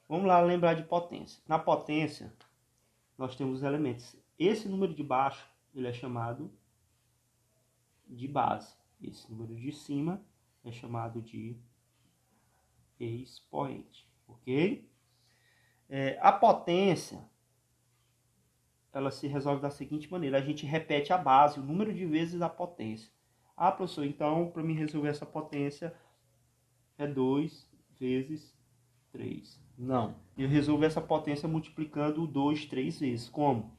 Vamos lá lembrar de potência. Na potência, nós temos os elementos. Esse número de baixo, ele é chamado de base. Esse número de cima é chamado de expoente, ok? A potência, ela se resolve da seguinte maneira. A gente repete a base, o número de vezes a potência. Ah, professor, então, para mim resolver essa potência, é 2 vezes 3. Não. Eu resolvo essa potência multiplicando o 2 3 vezes. Como?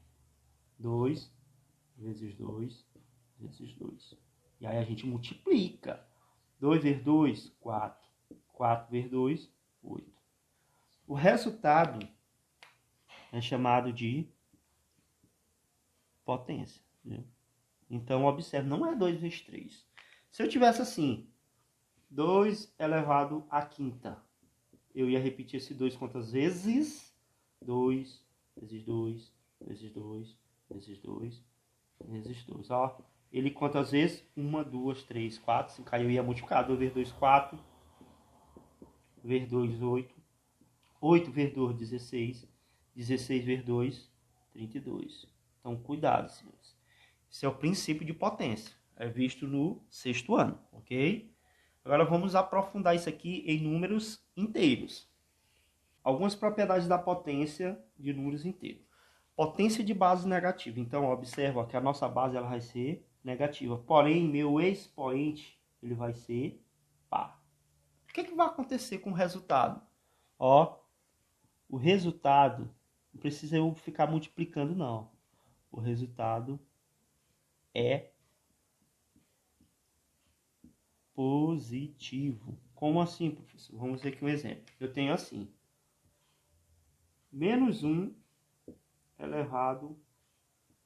2 vezes 2 vezes 2. E aí a gente multiplica. 2 vezes 2, 4. 4 vezes 2, 8. O resultado é chamado de potência. Né? Então, observe, não é 2 vezes 3. Se eu tivesse assim, 2 elevado à quinta, eu ia repetir esse 2 quantas vezes? 2 vezes 2 vezes 2 vezes 2 vezes 2. Ó, ele quantas vezes? 1, 2, 3, 4, 5. Aí eu ia multiplicar. 2 vezes 2, 4. Vezes 2, 8. 8 vezes 2, 16. 16 vezes 2, 32. Então, cuidado, senhores. Esse é o princípio de potência. É visto no sexto ano, ok? Agora vamos aprofundar isso aqui em números inteiros. Algumas propriedades da potência de números inteiros. Potência de base negativa. Então, observa que a nossa base ela vai ser negativa. Porém, meu expoente ele vai ser par. O que vai acontecer com o resultado? Ó, o resultado, não precisa eu ficar multiplicando, não. O resultado é positivo. Como assim, professor? Vamos ver aqui um exemplo. Eu tenho assim. Menos 1 elevado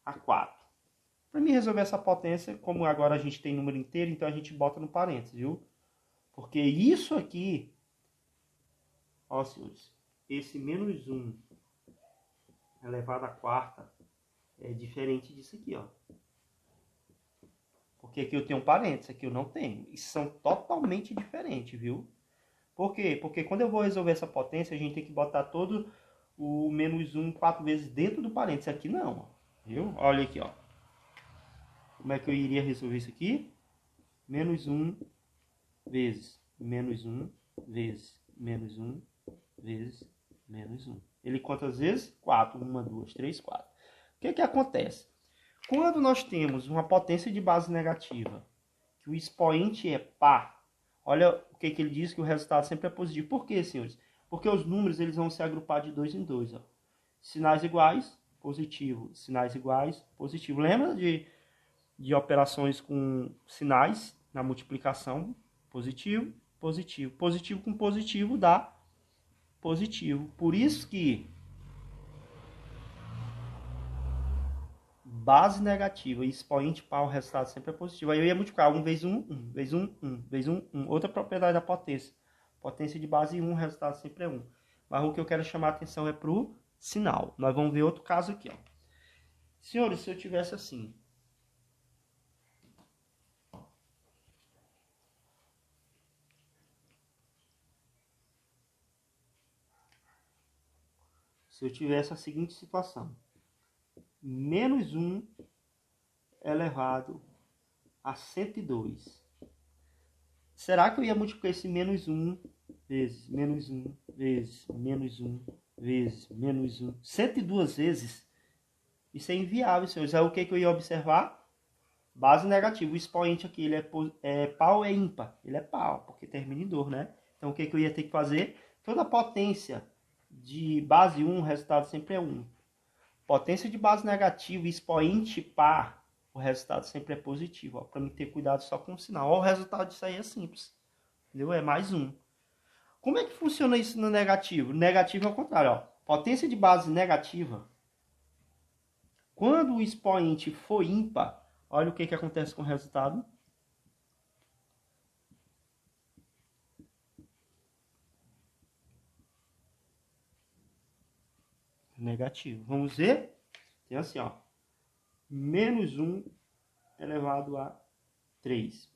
a 4. Para mim resolver essa potência, como agora a gente tem número inteiro, então a gente bota no parênteses, viu? Porque isso aqui, ó senhores, esse menos 1 elevado à quarta é diferente disso aqui, ó. Porque aqui eu tenho um parênteses, aqui eu não tenho. E são totalmente diferentes, viu? Por quê? Porque quando eu vou resolver essa potência, a gente tem que botar todo o menos 1 4 vezes dentro do parênteses. Aqui não, ó. Viu? Olha aqui, ó. Como é que eu iria resolver isso aqui? Menos 1 vezes menos 1 vezes menos 1 vezes menos 1. Ele quantas vezes? 4. 1, 2, 3, 4. O que que acontece? Quando nós temos uma potência de base negativa, que o expoente é par, olha o que ele diz, que o resultado sempre é positivo. Por quê, senhores? Porque os números eles vão se agrupar de 2 em 2. Sinais iguais, positivo. Sinais iguais, positivo. Lembra de operações com sinais na multiplicação? Positivo, positivo. Positivo com positivo dá positivo. Por isso que base negativa e expoente par, o resultado sempre é positivo. Aí eu ia multiplicar 1 vezes 1, 1 vezes 1, 1 vezes 1, 1. Outra propriedade da potência. Potência de base 1, o resultado sempre é 1. Mas o que eu quero chamar a atenção é para o sinal. Nós vamos ver outro caso aqui. Ó. Senhores, se eu tivesse assim. Se eu tivesse a seguinte situação. Menos 1 elevado a 102. Será que eu ia multiplicar esse menos 1 vezes menos 1 vezes menos 1 vezes menos 1 102 vezes? Isso é inviável, senhores. Aí o que eu ia observar? Base negativa. O expoente aqui ele é par ou é ímpar? Ele é par, porque termina em dor, né? Então o que eu ia ter que fazer? Toda potência de base 1, o resultado sempre é 1. Potência de base negativa e expoente par, o resultado sempre é positivo. Para mim ter cuidado só com o sinal. Ó, o resultado disso aí é simples. Entendeu? É mais 1. Como é que funciona isso no negativo? Negativo é o contrário. Ó. Potência de base negativa. Quando o expoente for ímpar, olha o que acontece com o resultado. Negativo. Vamos ver? Tem assim, ó. Menos 1 elevado a 3.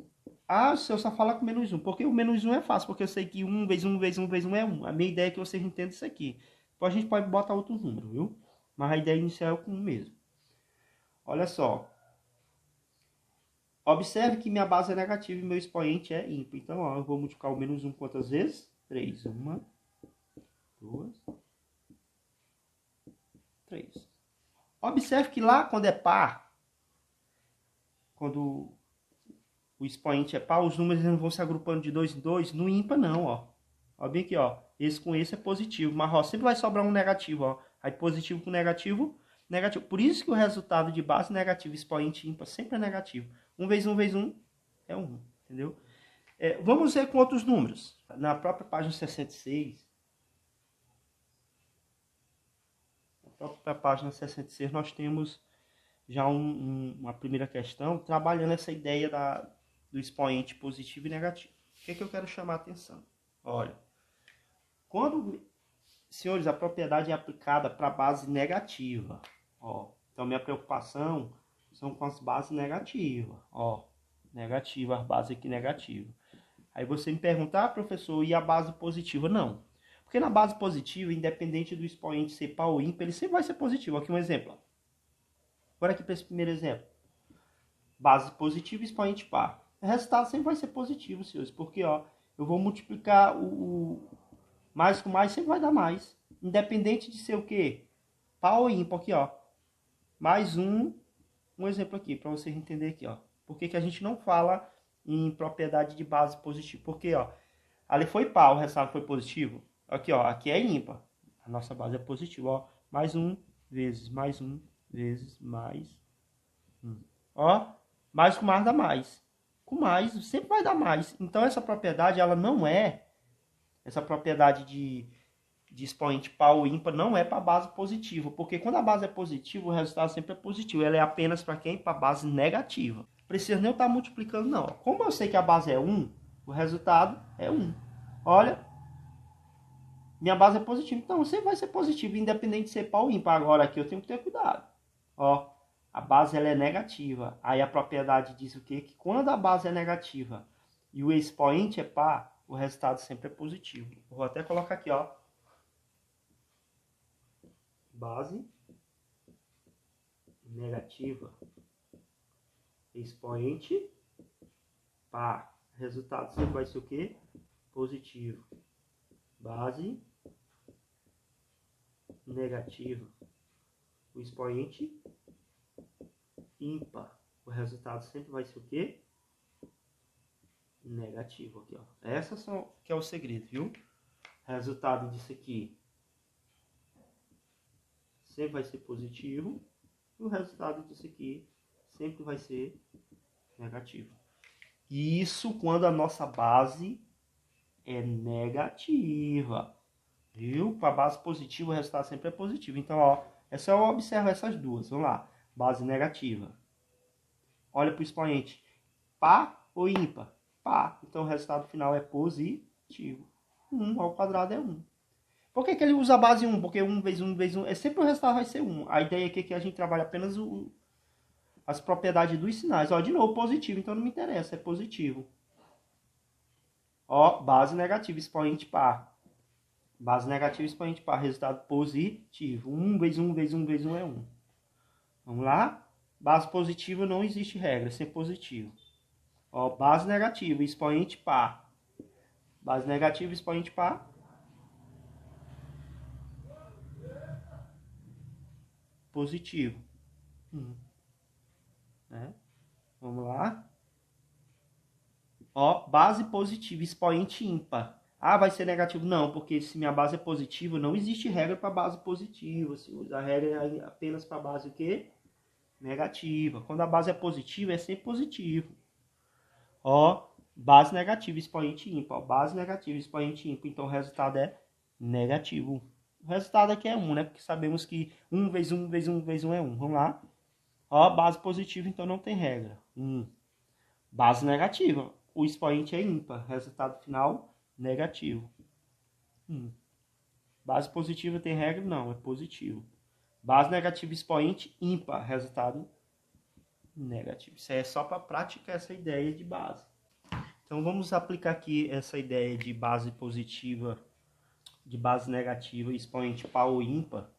Ah, se eu só falar com menos 1, porque o menos 1 é fácil, porque eu sei que 1 vezes 1 vezes 1 vezes 1 é 1. A minha ideia é que vocês entendam isso aqui. Depois a gente pode botar outro número, viu? Mas a ideia inicial é com 1 mesmo. Olha só. Observe que minha base é negativa e meu expoente é ímpar. Então, ó, eu vou multiplicar o menos 1 quantas vezes? 3. 1, 2, 3. Observe que lá, quando é par, quando o expoente é par, os números não vão se agrupando de 2 em 2. No ímpar, não, ó. Ó, bem aqui, ó. Esse com esse é positivo, mas ó, sempre vai sobrar um negativo, ó. Aí positivo com negativo, negativo. Por isso que o resultado de base negativo, expoente ímpar, sempre é negativo. 1 vezes 1 vezes 1 é 1, entendeu? Vamos ver com outros números. Na própria página 66, na própria página 66, nós temos já uma primeira questão trabalhando essa ideia do expoente positivo e negativo. O que é que eu quero chamar a atenção? Olha, senhores, a propriedade é aplicada para a base negativa. Ó, então, minha preocupação são com as bases negativas. Ó, negativa, as bases aqui negativas. Aí você me pergunta, professor, e a base positiva? Não. Porque na base positiva, independente do expoente ser par ou ímpar, ele sempre vai ser positivo. Aqui um exemplo. Ó. Bora aqui para esse primeiro exemplo. Base positiva e expoente par. O resultado sempre vai ser positivo, senhores. Porque ó, eu vou multiplicar o mais com mais, sempre vai dar mais. Independente de ser o quê? Par ou ímpar. Aqui, ó. Mais um exemplo aqui, para vocês entenderem aqui, ó. Por que a gente não fala em propriedade de base positiva? Porque, ó, ali foi par, o resultado foi positivo. Aqui, ó, aqui é ímpar. A nossa base é positiva, ó. Mais um vezes mais um vezes mais um. Ó, mais com mais dá mais. Com mais, sempre vai dar mais. Então, essa propriedade, ela não é... Essa propriedade de expoente par ou ímpar não é para a base positiva. Porque quando a base é positiva, o resultado sempre é positivo. Ela é apenas para quem? Para a base negativa. Precisa nem eu estar multiplicando, não. Como eu sei que a base é 1, o resultado é 1. Olha, minha base é positiva. Então, sempre vai ser positivo, independente de ser par ou ímpar. Agora, aqui eu tenho que ter cuidado. Ó, a base ela é negativa. Aí a propriedade diz o quê? Que quando a base é negativa e o expoente é par, o resultado sempre é positivo. Vou até colocar aqui, ó. Base negativa, expoente par. Resultado sempre vai ser o quê? Positivo. Base negativa, o expoente ímpar. O resultado sempre vai ser o quê? Negativo aqui, ó. Essas são que é o segredo, viu? Resultado disso aqui sempre vai ser positivo. E o resultado disso aqui sempre vai ser negativo. Isso quando a nossa base é negativa. Viu? Para a base positiva, o resultado sempre é positivo. Então, ó, é só eu observar essas duas. Vamos lá. Base negativa. Olha para o expoente. Par ou ímpar? Par. Então, o resultado final é positivo. 1 ao quadrado é 1. Por que ele usa a base 1? Porque 1 vezes 1 vezes 1, é sempre o resultado vai ser 1. A ideia aqui é que a gente trabalha apenas as propriedades dos sinais. Ó, de novo, positivo, então não me interessa, é positivo. Ó, base negativa, expoente par. Base negativa, expoente par, resultado positivo. 1 vezes 1 vezes 1 vezes 1 é 1. Vamos lá? Base positiva não existe regra, é sempre positivo. Ó, base negativa, expoente par. Base negativa, expoente par. Positivo. Né? Vamos lá. Ó, base positiva, expoente ímpar. Ah, vai ser negativo? Não, porque se minha base é positiva, não existe regra para base positiva. Se a regra é apenas para base o quê? Negativa. Quando a base é positiva, é sempre positivo. Ó, base negativa, expoente ímpar. Ó, base negativa, expoente ímpar. Então, o resultado é negativo. O resultado aqui é 1, né? Porque sabemos que 1 vezes 1 vezes 1 vezes 1 é 1. Vamos lá. Ó, base positiva, então não tem regra. 1. Base negativa. O expoente é ímpar. Resultado final, negativo. Base positiva tem regra? Não, é positivo. Base negativa, expoente ímpar. Resultado negativo. Isso aí é só para praticar essa ideia de base. Então vamos aplicar aqui essa ideia de base positiva, de base negativa, expoente par ou ímpar,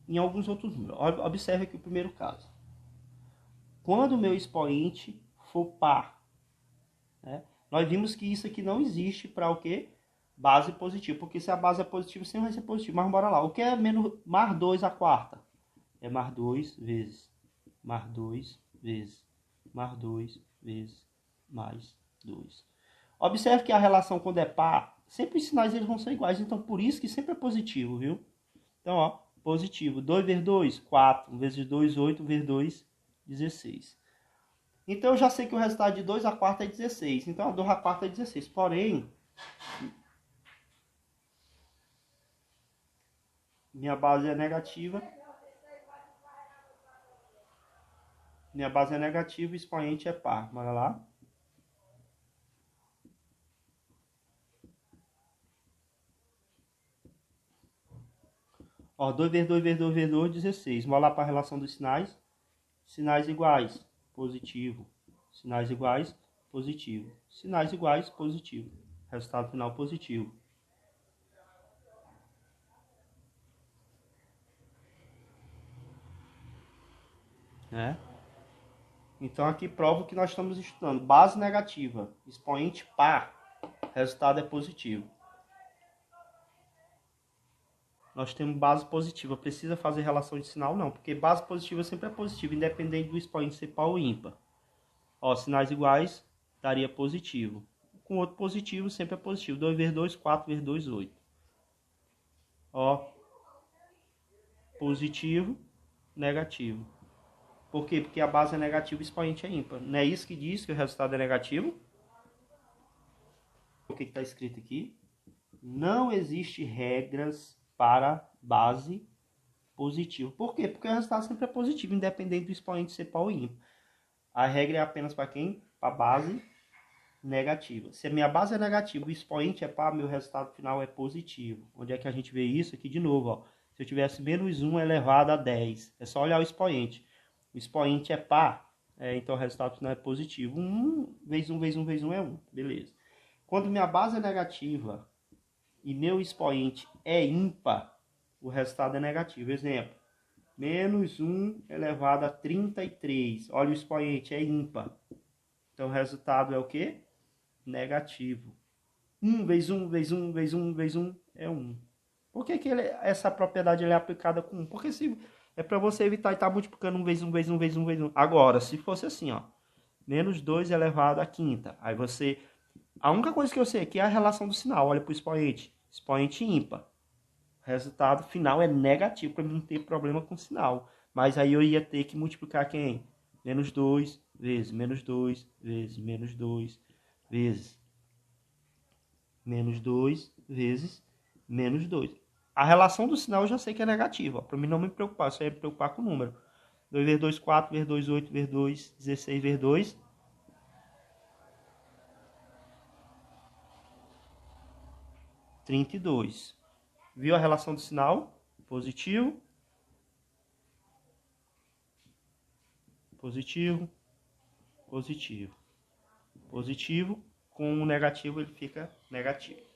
em alguns outros números. Observe aqui o primeiro caso. Quando o meu expoente for par, né? Nós vimos que isso aqui não existe para o quê? Base positiva, porque se a base é positiva, sempre vai ser positivo. Mas bora lá, o que é menos, mais 2 a quarta? É mais 2 vezes, mais 2 vezes, mais 2 vezes, mais 2. Observe que a relação quando é par, sempre os sinais eles vão ser iguais, então por isso que sempre é positivo, viu? Então, ó, positivo. 2 vezes 2, 4. 1 vezes 2, 8. Vezes 2, 16. Então, eu já sei que o resultado de 2 a quarta é 16. Então, a 2 a quarta é 16. Porém, minha base é negativa. Minha base é negativa e o expoente é par. Bora lá. Ó, 2 vezes 2 vezes 2 vezes 2, 16. Vamos lá para a relação dos sinais. Sinais iguais, positivo. Sinais iguais, positivo. Sinais iguais, positivo. Resultado final positivo. Né? Então aqui prova o que nós estamos estudando. Base negativa, expoente par, resultado é positivo. Nós temos base positiva. Precisa fazer relação de sinal? Não, porque base positiva sempre é positiva, independente do expoente ser par ou ímpar. Ó, sinais iguais, daria positivo. Com outro positivo, sempre é positivo. 2 vezes 2, 4 vezes 2, 8. Ó, positivo, negativo. Por quê? Porque a base é negativa e o expoente é ímpar. Não é isso que diz que o resultado é negativo? O que está escrito aqui? Não existe regras para base positiva. Por quê? Porque o resultado sempre é positivo, independente do expoente ser par ou ímpar. A regra é apenas para quem? Para base negativa. Se a minha base é negativa e o expoente é par, meu resultado final é positivo. Onde é que a gente vê isso? Aqui de novo, ó. Se eu tivesse menos 1 elevado a 10, é só olhar o expoente. O expoente é par, então o resultado final é positivo. 1 vezes 1 vezes 1 vezes 1 é 1. Beleza. Quando minha base é negativa e meu expoente é ímpar, o resultado é negativo. Exemplo, menos 1 elevado a 33. Olha o expoente, é ímpar. Então o resultado é o quê? Negativo. 1 vezes 1 vezes 1 vezes 1 vezes 1 é 1. Por que, essa propriedade é aplicada com 1? Porque se é para você evitar estar multiplicando 1 vezes 1 vezes 1 vezes 1 vezes 1. Agora, se fosse assim, ó, menos 2 elevado à quinta. Aí você... A única coisa que eu sei aqui é a relação do sinal. Olha para o expoente. Expoente ímpar. O resultado final é negativo para não ter problema com o sinal. Mas aí eu ia ter que multiplicar quem? Menos 2 vezes menos 2 vezes menos 2 vezes menos 2 vezes menos 2. A relação do sinal eu já sei que é negativa. Para mim não me preocupar, só ia me preocupar com o número. 2 vezes 2, 4, vezes 2, 8, vezes 2, 16, vezes 2. 32. Viu a relação do sinal? Positivo. Positivo. Positivo. Positivo. Com o negativo ele fica negativo.